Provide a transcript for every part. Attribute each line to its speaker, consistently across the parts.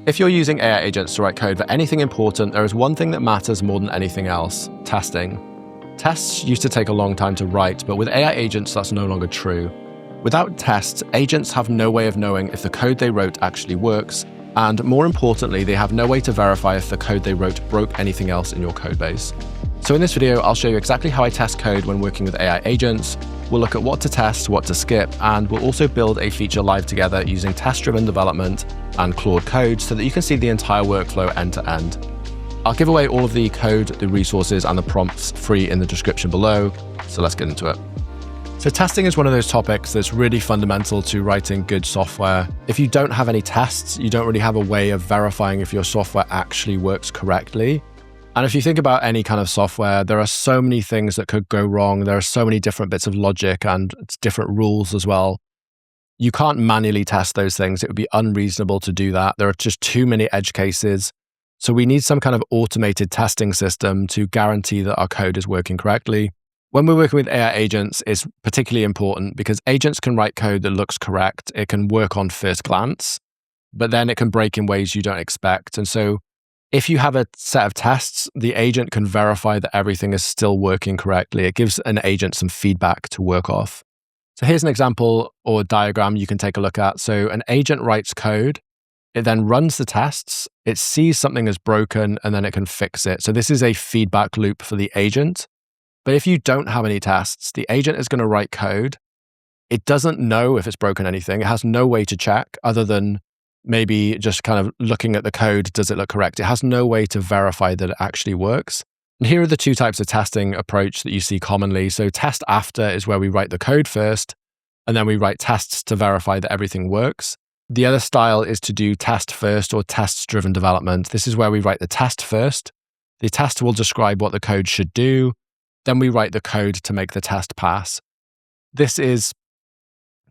Speaker 1: If you're using AI agents to write code for anything important, there is one thing that matters more than anything else: testing. Tests used to take a long time to write, but with AI agents, that's no longer true. Without tests, agents have no way of knowing if the code they wrote actually works, and more importantly, they have no way to verify if the code they wrote broke anything else in your codebase. So in this video, I'll show you exactly how I test code when working with AI agents. We'll look at what to test, what to skip, and we'll also build a feature live together using test-driven development and Claude Code so that you can see the entire workflow end to end. I'll give away all of the code, the resources, and the prompts free in the description below, so let's get into it. So testing is one of those topics that's really fundamental to writing good software. If you don't have any tests, you don't really have a way of verifying if your software actually works correctly. And if you think about any kind of software, there are so many things that could go wrong. There are so many different bits of logic and different rules as well. You can't manually test those things. It would be unreasonable to do that. There are just too many edge cases. So we need some kind of automated testing system to guarantee that our code is working correctly. When we're working with AI agents, it's particularly important because agents can write code that looks correct. It can work on first glance, but then it can break in ways you don't expect. And so if you have a set of tests, the agent can verify that everything is still working correctly. It gives an agent some feedback to work off. So here's an example or diagram you can take a look at. So an agent writes code. It then runs the tests. It sees something is broken, and then it can fix it. So this is a feedback loop for the agent. But if you don't have any tests, the agent is going to write code. It doesn't know if it's broken anything. It has no way to check other than maybe just kind of looking at the code, does it look correct? It has no way to verify that it actually works. And here are the two types of testing approach that you see commonly. So test after is where we write the code first, and then we write tests to verify that everything works. The other style is to do test first or test-driven development. This is where we write the test first. The test will describe what the code should do. Then we write the code to make the test pass. This is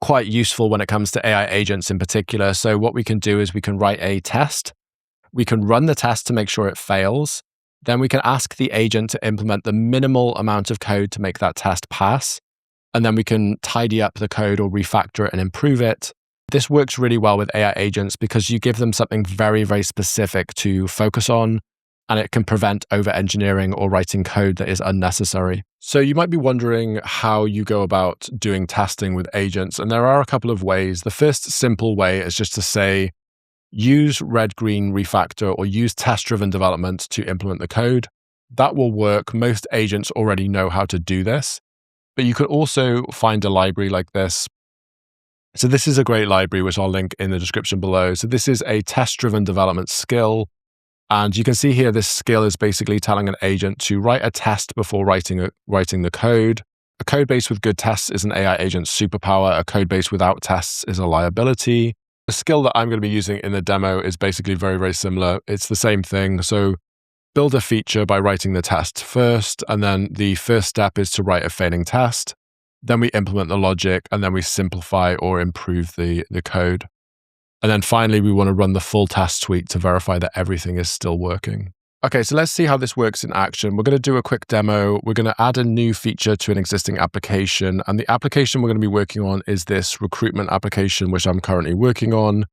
Speaker 1: quite useful when it comes to AI agents in particular. So what we can do is we can write a test. We can run the test to make sure it fails. Then we can ask the agent to implement the minimal amount of code to make that test pass. And then we can tidy up the code or refactor it and improve it. This works really well with AI agents because you give them something very, very specific to focus on, and it can prevent over-engineering or writing code that is unnecessary. So you might be wondering how you go about doing testing with agents, and there are a couple of ways. The first simple way is just to say, use red-green-refactor or use test-driven development to implement the code. That will work. Most agents already know how to do this, but you could also find a library like this. So this is a great library, which I'll link in the description below. So this is a test-driven development skill. And you can see here, this skill is basically telling an agent to write a test before writing the code. A code base with good tests is an AI agent superpower. A code base without tests is a liability. The skill that I'm going to be using in the demo is basically very, very similar. It's the same thing. So build a feature by writing the test first. And then the first step is to write a failing test. Then we implement the logic, and then we simplify or improve the code. And then finally, we want to run the full test suite to verify that everything is still working. Okay, so let's see how this works in action. We're going to do a quick demo. We're going to add a new feature to an existing application. And the application we're going to be working on is this recruitment application, which I'm currently working on.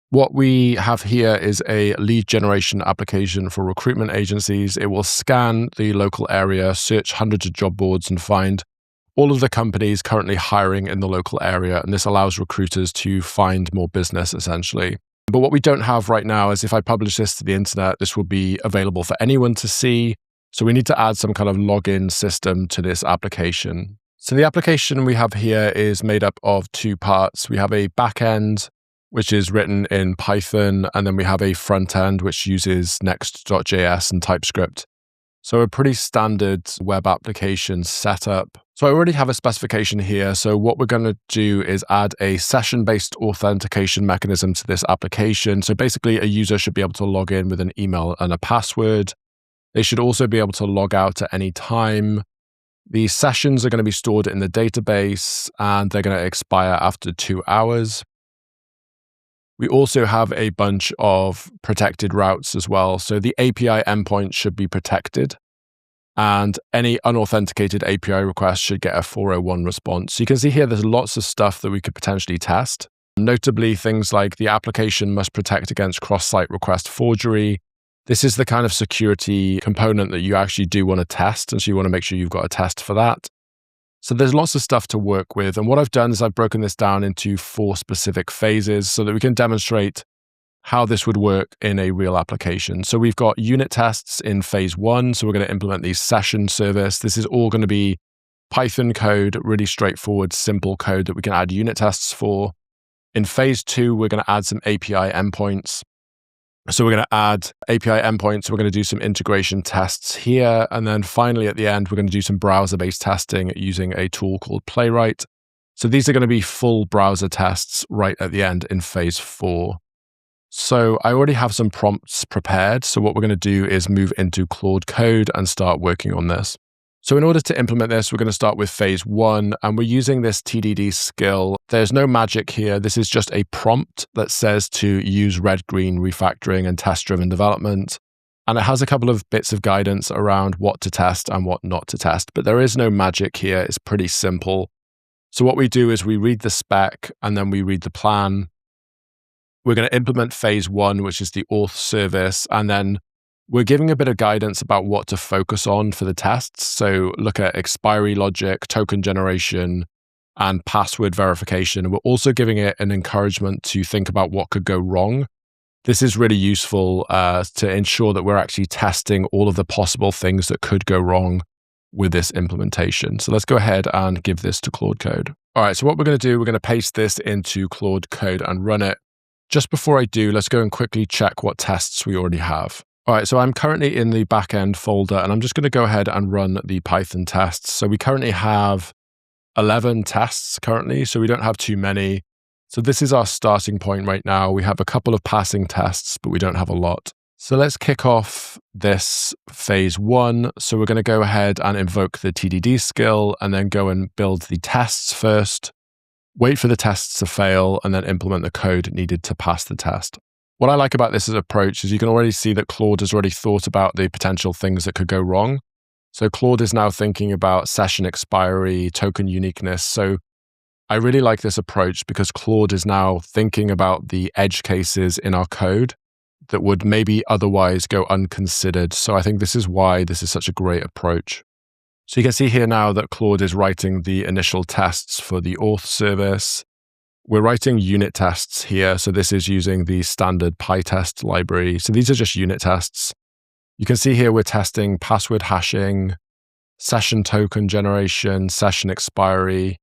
Speaker 1: What we have here is a lead generation application for recruitment agencies. It will scan the local area, search hundreds of job boards, and find all of the companies currently hiring in the local area, and this allows recruiters to find more business, essentially. But what we don't have right now is if I publish this to the internet, this will be available for anyone to see. So we need to add some kind of login system to this application. So the application we have here is made up of two parts. We have a backend, which is written in Python, and then we have a front end, which uses Next.js and TypeScript. So a pretty standard web application setup. So I already have a specification here. So what we're going to do is add a session-based authentication mechanism to this application. So basically, a user should be able to log in with an email and a password. They should also be able to log out at any time. The sessions are going to be stored in the database, and they're going to expire after 2 hours. We also have a bunch of protected routes as well. So the API endpoint should be protected, and any unauthenticated API request should get a 401 response. So you can see here, there's lots of stuff that we could potentially test. Notably, things like the application must protect against cross-site request forgery. This is the kind of security component that you actually do want to test, and so you want to make sure you've got a test for that. So there's lots of stuff to work with. And what I've done is I've broken this down into 4 specific phases so that we can demonstrate how this would work in a real application. So we've got unit tests in phase 1. So we're going to implement the session service. This is all going to be Python code, really straightforward, simple code that we can add unit tests for. In phase 2, we're going to add some API endpoints. So we're going to add API endpoints. We're going to do some integration tests here. And then finally, at the end, we're going to do some browser-based testing using a tool called Playwright. So these are going to be full browser tests right at the end in phase 4. So I already have some prompts prepared. So what we're going to do is move into Claude Code and start working on this. So in order to implement this, we're going to start with phase 1, and we're using this TDD skill. There's no magic here. This is just a prompt that says to use red-green refactoring and test-driven development. And it has a couple of bits of guidance around what to test and what not to test. But there is no magic here. It's pretty simple. So what we do is we read the spec and then we read the plan. We're going to implement phase 1, which is the auth service, and then we're giving a bit of guidance about what to focus on for the tests. So look at expiry logic, token generation, and password verification. We're also giving it an encouragement to think about what could go wrong. This is really useful to ensure that we're actually testing all of the possible things that could go wrong with this implementation. So let's go ahead and give this to Claude Code. All right, so what we're going to do, we're going to paste this into Claude Code and run it. Just before I do, let's go and quickly check what tests we already have. All right, so I'm currently in the backend folder, and I'm just going to go ahead and run the Python tests. So we currently have 11 tests currently, so we don't have too many. So this is our starting point right now. We have a couple of passing tests, but we don't have a lot. So let's kick off this phase 1. So we're going to go ahead and invoke the TDD skill, and then go and build the tests first, wait for the tests to fail, and then implement the code needed to pass the test. What I like about this approach is you can already see that Claude has already thought about the potential things that could go wrong. So Claude is now thinking about session expiry, token uniqueness. So I really like this approach because Claude is now thinking about the edge cases in our code that would maybe otherwise go unconsidered. So I think this is why this is such a great approach. So you can see here now that Claude is writing the initial tests for the auth service. We're writing unit tests here. So this is using the standard pytest library. So these are just unit tests. You can see here we're testing password hashing, session token generation, session expiry.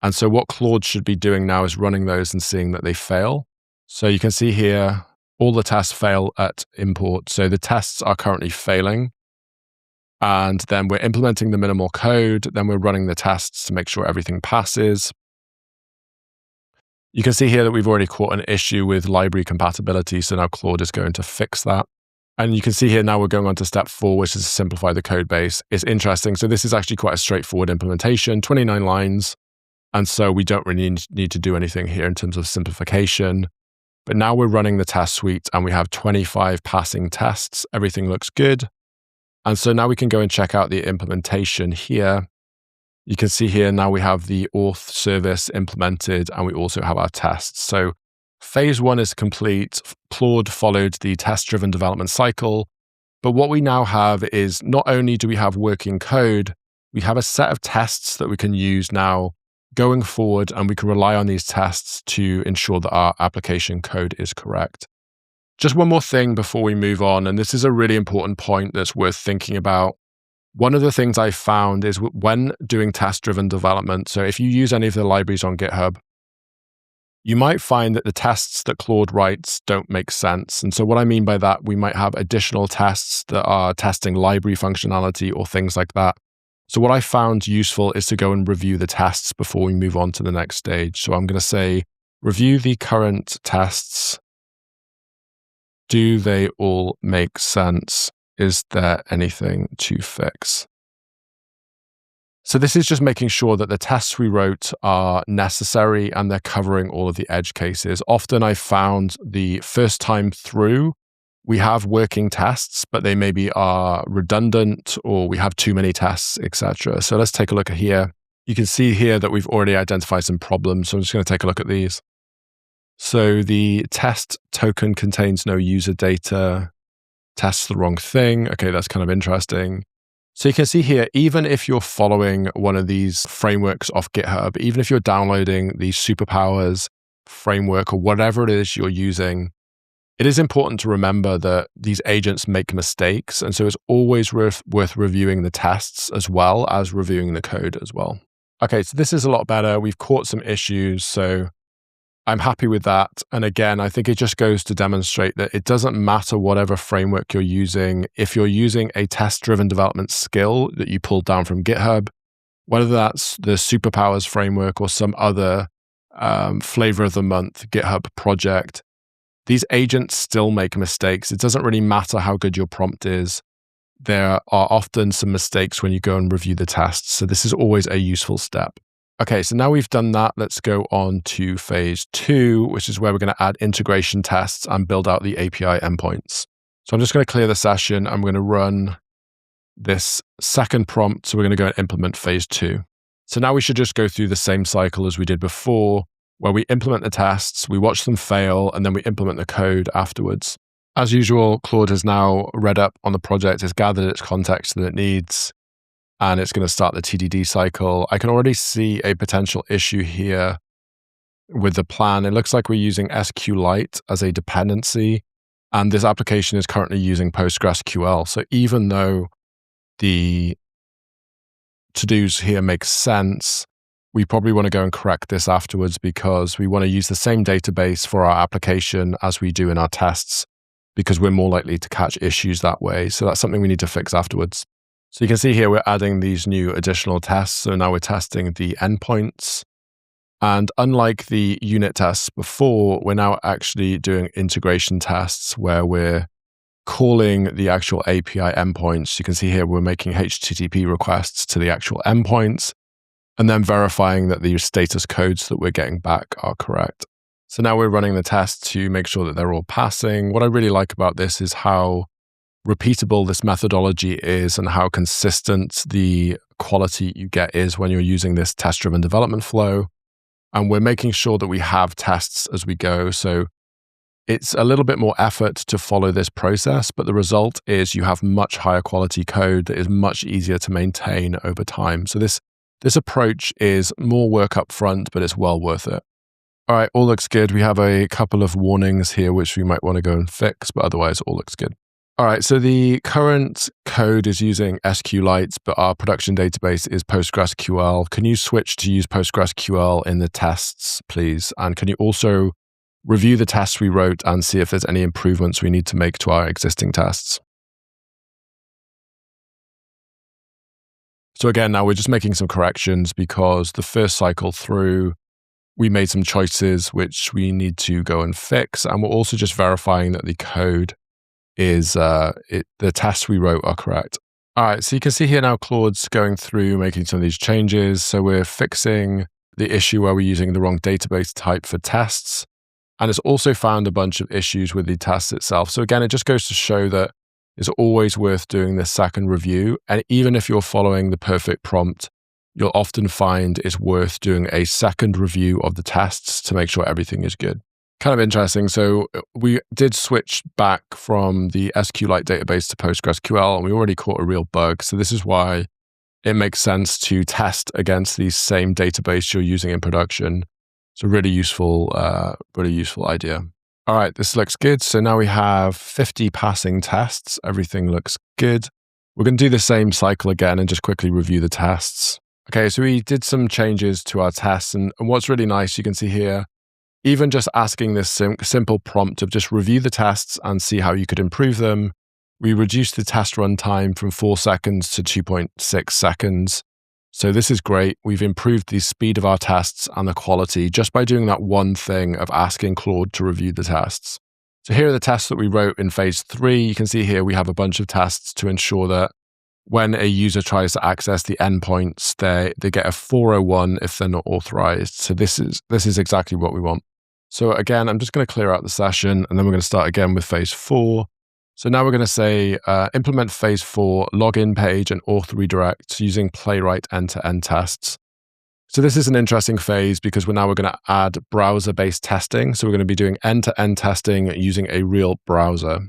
Speaker 1: And so what Claude should be doing now is running those and seeing that they fail. So you can see here, all the tests fail at import. So the tests are currently failing. And then we're implementing the minimal code. Then we're running the tests to make sure everything passes. You can see here that we've already caught an issue with library compatibility. So now Claude is going to fix that. And you can see here now we're going on to step 4, which is to simplify the code base. It's interesting. So this is actually quite a straightforward implementation, 29 lines. And so we don't really need to do anything here in terms of simplification. But now we're running the test suite and we have 25 passing tests. Everything looks good. And so now we can go and check out the implementation here. You can see here now we have the auth service implemented and we also have our tests. So phase 1 is complete. Claude followed the test-driven development cycle. But what we now have is not only do we have working code, we have a set of tests that we can use now going forward, and we can rely on these tests to ensure that our application code is correct. Just one more thing before we move on, and this is a really important point that's worth thinking about. One of the things I found is when doing test-driven development, so if you use any of the libraries on GitHub, you might find that the tests that Claude writes don't make sense. And so what I mean by that, we might have additional tests that are testing library functionality or things like that. So what I found useful is to go and review the tests before we move on to the next stage. So I'm going to say, review the current tests. Do they all make sense? Is there anything to fix? So this is just making sure that the tests we wrote are necessary and they're covering all of the edge cases. Often I found the first time through, we have working tests, but they maybe are redundant or we have too many tests, etc. So let's take a look at here. You can see here that we've already identified some problems. So I'm just going to take a look at these. So the test token contains no user data, tests the wrong thing. Okay, that's kind of interesting. So you can see here, even if you're following one of these frameworks off GitHub, even if you're downloading the superpowers framework or whatever it is you're using, it is important to remember that these agents make mistakes. And so it's always worth reviewing the tests as well as reviewing the code as well. Okay, so this is a lot better. We've caught some issues, so I'm happy with that. And again, I think it just goes to demonstrate that it doesn't matter whatever framework you're using. If you're using a test-driven development skill that you pulled down from GitHub, whether that's the Superpowers framework or some other flavor of the month GitHub project, these agents still make mistakes. It doesn't really matter how good your prompt is. There are often some mistakes when you go and review the tests. So this is always a useful step. Okay, so now we've done that, let's go on to phase 2, which is where we're going to add integration tests and build out the API endpoints. So I'm just going to clear the session. I'm going to run this second prompt. So we're going to go and implement phase 2. So now we should just go through the same cycle as we did before, where we implement the tests, we watch them fail, and then we implement the code afterwards. As usual, Claude has now read up on the project, has gathered its context that it needs, and it's going to start the TDD cycle. I can already see a potential issue here with the plan. It looks like we're using SQLite as a dependency, and this application is currently using PostgreSQL. So even though the to-dos here make sense, we probably want to go and correct this afterwards because we want to use the same database for our application as we do in our tests because we're more likely to catch issues that way. So that's something we need to fix afterwards. So you can see here, we're adding these new additional tests. So now we're testing the endpoints. And unlike the unit tests before, we're now actually doing integration tests where we're calling the actual API endpoints. You can see here, we're making HTTP requests to the actual endpoints and then verifying that the status codes that we're getting back are correct. So now we're running the tests to make sure that they're all passing. What I really like about this is how repeatable this methodology is and how consistent the quality you get is when you're using this test-driven development flow. And we're making sure that we have tests as we go. So it's a little bit more effort to follow this process, but the result is you have much higher quality code that is much easier to maintain over time. So this approach is more work up front, but it's well worth it. All right, all looks good. We have a couple of warnings here, which we might want to go and fix, but otherwise all looks good. All right, so the current code is using SQLite, but our production database is PostgreSQL. Can you switch to use PostgreSQL in the tests, please? And can you also review the tests we wrote and see if there's any improvements we need to make to our existing tests? So again, now we're just making some corrections because the first cycle through, we made some choices which we need to go and fix. And we're also just verifying that the code is, the tests we wrote are correct. All right, so you can see here now Claude's going through making some of these changes. So we're fixing the issue where we're using the wrong database type for tests. And it's also found a bunch of issues with the tests itself. So again, it just goes to show that it's always worth doing this second review. And even if you're following the perfect prompt, you'll often find it's worth doing a second review of the tests to make sure everything is good. Kind of interesting. So we did switch back from the SQLite database to PostgreSQL, and we already caught a real bug. So this is why it makes sense to test against the same database you're using in production. It's a really useful idea. All right, this looks good. So now we have 50 passing tests. Everything looks good. We're going to do the same cycle again and just quickly review the tests. Okay, so we did some changes to our tests. And what's really nice, you can see here, even just asking this simple prompt of just review the tests and see how you could improve them, we reduced the test run time from 4 seconds to 2.6 seconds. So this is great. We've improved the speed of our tests and the quality just by doing that one thing of asking Claude to review the tests. So here are the tests that we wrote in phase 3. You can see here we have a bunch of tests to ensure that when a user tries to access the endpoints, they get a 401 if they're not authorized. So this is exactly what we want. So again, I'm just going to clear out the session and then we're going to start again with phase 4. So now we're going to say implement phase 4 login page and auth redirects using Playwright end-to-end tests. So this is an interesting phase because we're going to add browser-based testing. So we're going to be doing end-to-end testing using a real browser.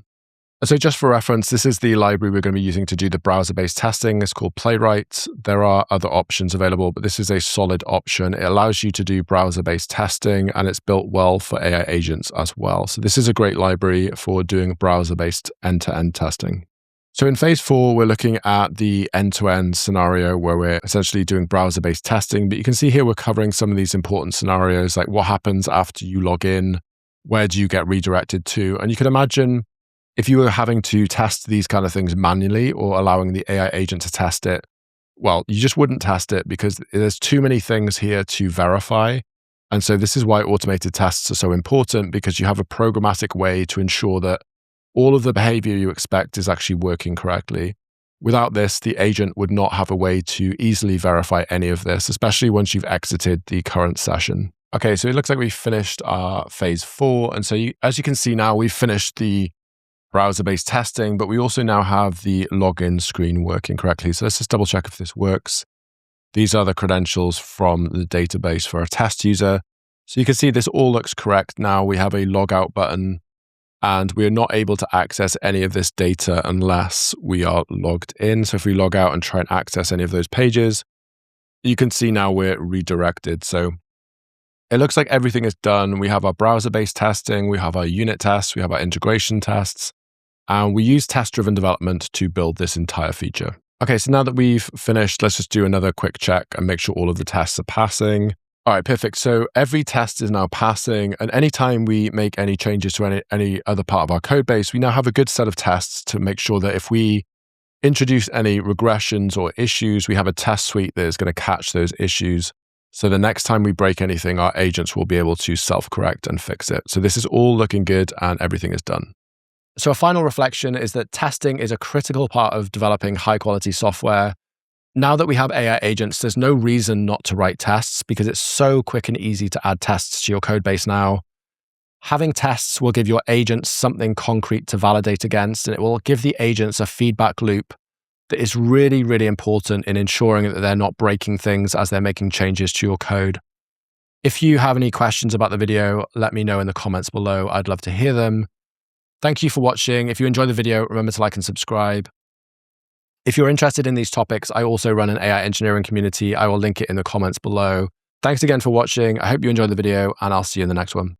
Speaker 1: So just for reference, this is the library we're going to be using to do the browser-based testing. It's called Playwright. There are other options available, but this is a solid option. It allows you to do browser-based testing, and it's built well for AI agents as well. So this is a great library for doing browser-based end-to-end testing. So in phase 4, we're looking at the end-to-end scenario where we're essentially doing browser-based testing. But you can see here we're covering some of these important scenarios, like what happens after you log in, where do you get redirected to? And you can imagine if you were having to test these kind of things manually or allowing the AI agent to test it, well, you just wouldn't test it because there's too many things here to verify. And so this is why automated tests are so important, because you have a programmatic way to ensure that all of the behavior you expect is actually working correctly. Without this, the agent would not have a way to easily verify any of this, especially once you've exited the current session. Okay, so it looks like we've finished our phase 4. And so as you can see now, we've finished the browser-based testing, but we also now have the login screen working correctly. So let's just double check if this works. These are the credentials from the database for a test user. So you can see this all looks correct now. We have a logout button, and we're not able to access any of this data unless we are logged in. So if we log out and try and access any of those pages, you can see now we're redirected. So it looks like everything is done. We have our browser-based testing, we have our unit tests, we have our integration tests, and we use test-driven development to build this entire feature. Okay, so now that we've finished, let's just do another quick check and make sure all of the tests are passing. All right, perfect. So every test is now passing, and anytime we make any changes to any other part of our code base, we now have a good set of tests to make sure that if we introduce any regressions or issues, we have a test suite that is going to catch those issues. So the next time we break anything, our agents will be able to self-correct and fix it. So this is all looking good and everything is done. So a final reflection is that testing is a critical part of developing high-quality software. Now that we have AI agents, there's no reason not to write tests because it's so quick and easy to add tests to your code base now. Having tests will give your agents something concrete to validate against, and it will give the agents a feedback loop that is really, really important in ensuring that they're not breaking things as they're making changes to your code. If you have any questions about the video, let me know in the comments below. I'd love to hear them. Thank you for watching. If you enjoyed the video, remember to like and subscribe. If you're interested in these topics, I also run an AI engineering community. I will link it in the comments below. Thanks again for watching. I hope you enjoyed the video, and I'll see you in the next one.